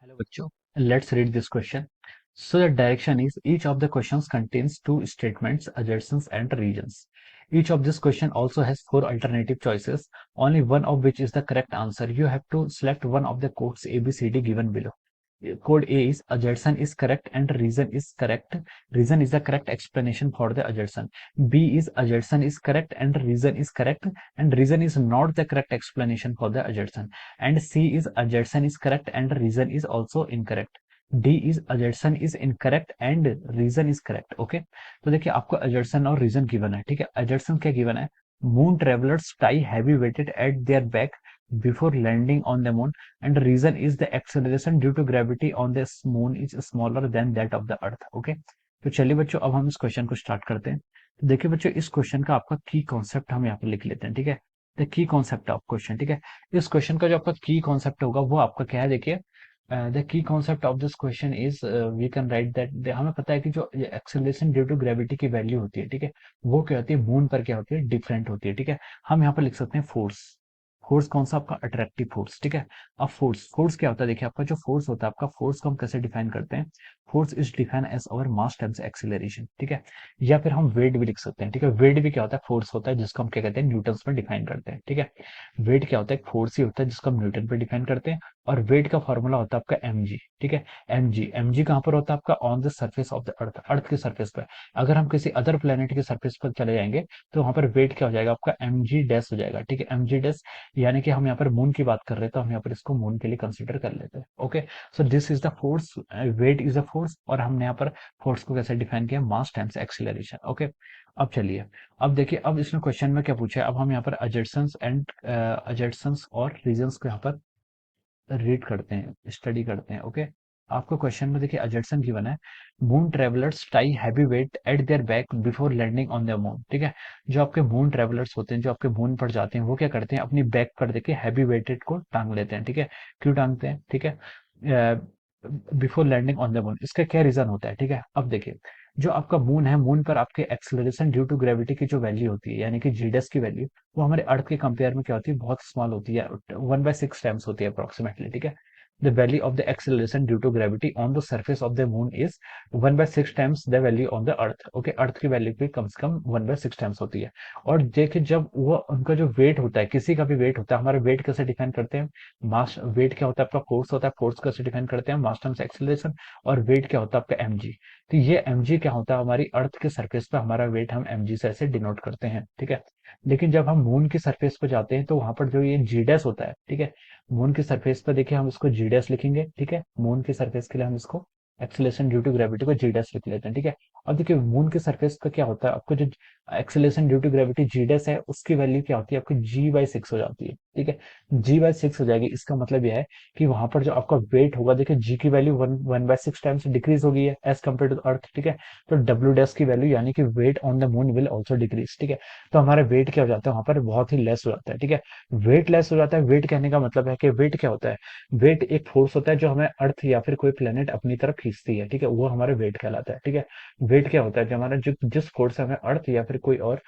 Hello, bachcho. Let's read this question. So the direction is each of the questions contains two statements, assertions, and regions. Each of this question also has four alternative choices, only one of which is the correct answer. You have to select one of the codes A, B, C, D given below. Code A is assertion is correct and reason is correct. Reason is the correct explanation for the assertion. B is assertion is correct and reason is correct and reason is not the correct explanation for the assertion. And C is assertion is correct and reason is also incorrect. D is assertion is incorrect and reason is correct. Okay, तो देखिए आपको assertion और reason given है. ठीक है, assertion क्या given है? Moon travelers tie heavy weighted at their back before landing on the moon, and reason is the acceleration due to gravity on the moon is smaller than that of the earth. Okay, तो चलिए बच्चों अब हम इस question को start करते हैं. तो देखिए बच्चों इस क्वेश्चन का आपका की कॉन्सेप्ट हम यहाँ पे लिख लेते हैं. ठीक है, the key concept of question. ठीक है, इस क्वेश्चन का जो आपका की कॉन्सेप्ट होगा वो आपका क्या है? देखिए the key concept of this question is we can write that हमें पता है कि जो एक्सेलरेशन ड्यू टू ग्रेविटी की वैल्यू होती है, ठीक है, वो क्या होती है? मून पर क्या होती है? डिफरेंट होती है. ठीक है, हम यहाँ पर लिख सकते हैं फोर्स. फोर्स कौन सा? आपका अट्रैक्टिव फोर्स. ठीक है, अब फोर्स फोर्स क्या होता है? देखिए आपका जो फोर्स होता है, आपका फोर्स को हम कैसे डिफाइन करते हैं? Force is define as our mass times acceleration. ठीक है, या फिर हम वेट भी लिख सकते हैं. ठीक है, वेट भी क्या होता है? फोर्स होता है जिसको हम क्या कहते हैं? न्यूटन्स में डिफाइन करते हैं. ठीक है, वेट क्या होता है? फोर्स ही होता है जिसको हम न्यूटन पे डिफाइन करते हैं. और वेट का फॉर्मूला होता है आपका mg. ठीक है, mg कहाँ पर होता है? आपका on the surface of the earth, earth के सरफेस पर. अगर हम किसी अदर प्लेनेट के सरफेस पर चले जाएंगे तो वहां पर वेट क्या हो जाएगा? आपका mg डैश हो जाएगा. ठीक है, mg डैश, यानी कि हम यहाँ पर मून की बात कर रहे हैं तो हम यहाँ पर इसको मून के लिए कंसिडर कर लेते हैं. Okay, so this is the force, weight is the force, और हमने यहाँ पर फोर्स को कैसे डिफाइन किया? मास टाइम्स एक्सीलरेशन. ओके, अब चलिए, अब देखिए अब इसने क्वेश्चन में क्या पूछा है. अब हम यहाँ पर अजर्सन्स और रीजंस को यहाँ पर रीड करते हैं, स्टडी करते हैं. ओके, आपको क्वेश्चन में देखिए अजर्सन गिवन है, moon travellers tie heavy weight at their back before landing on the moon. ठीक है, जो आपके मून ट्रेवलर्स होते हैं, जो आपके मून पर जाते हैं, वो क्या करते हैं? अपनी बैक पर देखिए हैवी वेटेड को टांग लेते हैं. ठीक है, क्यों टांगते हैं? ठीक है, before landing on the moon, इसका क्या रीजन होता है? ठीक है, अब देखिए जो आपका मून है, मून पर आपके एक्सेलरेशन ड्यू टू ग्रेविटी की जो वैल्यू होती है, यानी कि जीडस की वैल्यू, वो हमारे अर्थ के कंपेयर में क्या होती है? बहुत स्मॉल होती है, 1/6 टाइम्स होती है अप्रोक्सीमेटली. ठीक है, the value of the acceleration due to gravity on the surface of the moon is 1/6 times the value on the earth. Okay, earth की वैल्यू भी कम से कम 1/6 टाइम्स होती है. और देखिए जब वो उनका जो वेट होता है, किसी का भी वेट होता है, हमारा वेट कैसे डिफाइन करते हैं? मास वेट क्या होता है? आपका फोर्स होता है, फोर्स कैसे डिफाइन करते हैं? मास टाइम्स एक्सेलरेशन. और वेट क्या होता है? आपका mg. तो ये mg क्या होता है? हमारी अर्थ के सरफेस पे हमारा वेट हम mg से ऐसे डिनोट करते हैं. ठीक है, लेकिन जब हम मून की सरफेस पे जाते हैं तो वहां पर जो ये जी डैश होता है, ठीक है, मून की सरफेस पर देखिए हम इसको जी डैश लिखेंगे. ठीक है, मून की सरफेस के लिए हम इसको एक्सेलरेशन ड्यू टू ग्रेविटी को जी डैश लिख लेते हैं. ठीक है, अब देखिए मून की सरफेस पर क्या होता है? आपको जो acceleration due to gravity g dash है, उसकी वैल्यू क्या होती है? आपकी g/6 हो जाती है. ठीक है, g/6 हो जाएगी. इसका मतलब यह है कि वहां पर जो आपका वेट होगा, देखिए जी की वैल्यू 1/6 टाइम्स डिक्रीज हो गई है एज कम्पेयर टू अर्थ. ठीक है, तो डब्ल्यू डैश की वैल्यू यानी कि weight on the moon will also decrease. ठीक है, तो हमारा वेट क्या हो जाता है? वहां पर बहुत ही लेस हो जाता है. ठीक है, वेट लेस हो जाता है. वेट कहने का मतलब है कि वेट क्या होता है? वेट एक फोर्स होता है जो हमें अर्थ या फिर कोई प्लेनेट अपनी तरफ खींचती है. ठीक है, वो हमारा वेट कहलाता है. ठीक है, वेट क्या होता है? जो हमारा जो जिस फोर्स से हमें अर्थ या फिर कोई और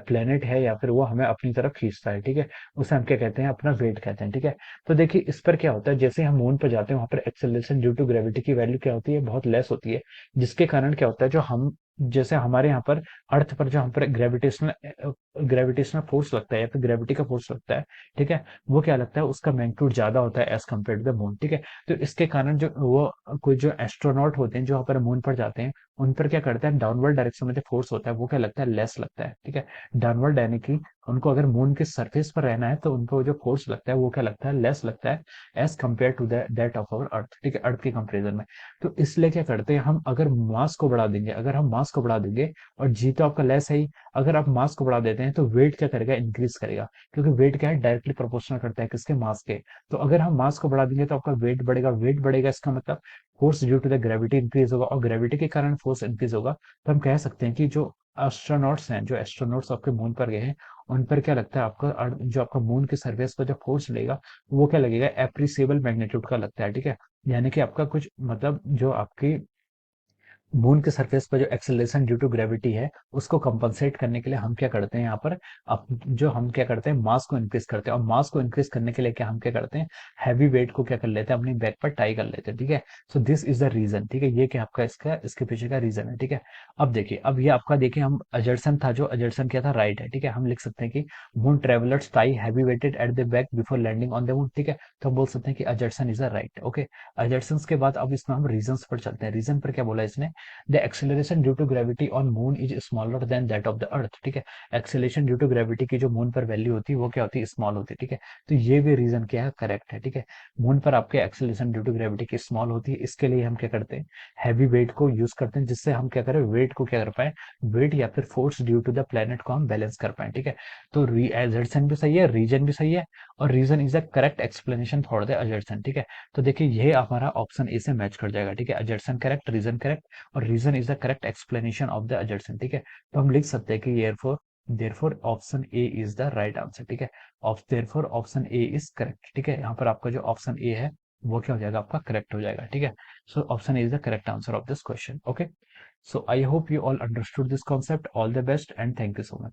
प्लेनेट है या फिर वो हमें अपनी तरफ खींचता है. ठीक है, उसे हम क्या कहते हैं? अपना वेट कहते हैं. ठीक है, तो देखिए इस पर क्या होता है, जैसे हम मून पर जाते हैं वहां पर एक्सेलरेशन ड्यू टू ग्रेविटी की वैल्यू क्या होती है? बहुत लेस होती है, जिसके कारण क्या होता है, जो हम जैसे हमारे यहाँ पर अर्थ पर जो हम पर ग्रेविटेशनल फोर्स लगता है या फिर ग्रेविटी का फोर्स लगता है, ठीक है, वो क्या लगता है? उसका मैग्नीट्यूड ज्यादा होता है as compare to the moon. ठीक है, तो इसके कारण जो वो कोई जो एस्ट्रोनॉट होते हैं जो वहां पर मून पर जाते हैं, उन पर क्या करता है? डाउनवर्ड डायरेक्शन में जो फोर्स होता है वो क्या लगता है? लेस लगता है. ठीक है, डाउनवर्ड यानी कि उनको अगर मून के सरफेस पर रहना है तो उनको जो फोर्स लगता है वो क्या लगता है? लेस लगता है as compare to that of our earth. ठीक है, अर्थ के कंपेरिजन में. तो इसलिए क्या करते हैं हम? अगर मास को बढ़ा देंगे, अगर हम मास को बढ़ा देंगे, और जी तो आपका लेस है ही, अगर आप मास को बढ़ा देते हैं तो वेट क्या करेगा? इंक्रीज करेगा, क्योंकि वेट क्या है? डायरेक्टली प्रोपोर्शनल करता है किसके? मास के. तो अगर हम मास को बढ़ा देंगे तो आपका वेट बढ़ेगा. वेट बढ़ेगा इसका मतलब force due to the gravity increase होगा, और ग्रेविटी के कारण फोर्स इंक्रीज होगा. तो हम कह सकते हैं कि जो एस्ट्रोनॉट्स हैं, जो एस्ट्रोनॉट्स आपके मून पर गए हैं, उन पर क्या लगता है? आपका जो आपका मून के सरफेस पर जो फोर्स लगेगा वो क्या लगेगा? एप्रिसिएबल मैग्नीट्यूड का लगता है. ठीक है, यानी कि आपका कुछ मतलब जो आपकी मून के सरफेस पर जो एक्सेलरेशन ड्यू टू ग्रेविटी है उसको कंपनसेट करने के लिए हम क्या करते हैं यहाँ पर, अब जो हम क्या करते हैं मास को इंक्रीज करते हैं, और मास को इंक्रीज करने के लिए क्या हम क्या करते हैं, हैवी वेट को क्या कर लेते हैं, अपनी बैक पर टाई कर लेते हैं, ठीक है। So this is the reason, ठीक है, ये क्या आपका इसका इसके पीछे का रीजन है, ठीक है। अब देखिए, अब ये आपका देखिए, हम अजर्सन था, जो अजर्सन क्या था, राइट है, ठीक है। हम लिख सकते हैं कि moon travellers tie heavy weighted at the back before landing on the moon, ठीक है। तो हम बोल सकते हैं कि assertion is a right, okay. Assertion के बाद अब इसमें हम रीजंस पर चलते हैं। रीजन पर क्या बोला इसने, the acceleration due to gravity on moon is smaller than that of the earth, ठीक है। एक्सेलरेशन ड्यू टू ग्रेविटी की जो मून पर वैल्यू होती है वो क्या होती है, स्मॉल होती है, ठीक है। तो ये भी रीजन क्या है, करेक्ट है, ठीक है। मून पर आपके एक्सेलरेशन ड्यू टू ग्रेविटी की स्मॉल होती है, इसके लिए हम क्या करते हैं, हैवी वेट को यूज करते हैं, जिससे हम क्या करें, वेट को क्या कर पाए, वेट या फिर force due to the planet को हम बैलेंस कर पाए, ठीक है। तो एजर्सन भी सही है, रीजन भी सही है, और reason is the correct explanation for the assertion, ठीक है। तो देखिए, ये हमारा ऑप्शन ए से मैच कर जाएगा, ठीक है। अजर्सन करेक्ट, रीजन करेक्ट, और reason is the correct explanation of the adjacent, ठीक है। तो हम लिख सकते हैं कि therefore option A is the right answer, ठीक है। therefore option A is correct, ठीक है। यहाँ पर आपका जो ऑप्शन ए है वो क्या हो जाएगा, आपका करेक्ट हो जाएगा, ठीक है। So option A is the correct answer of this question, okay. So I hope you all understood this concept, all the best and thank you so much.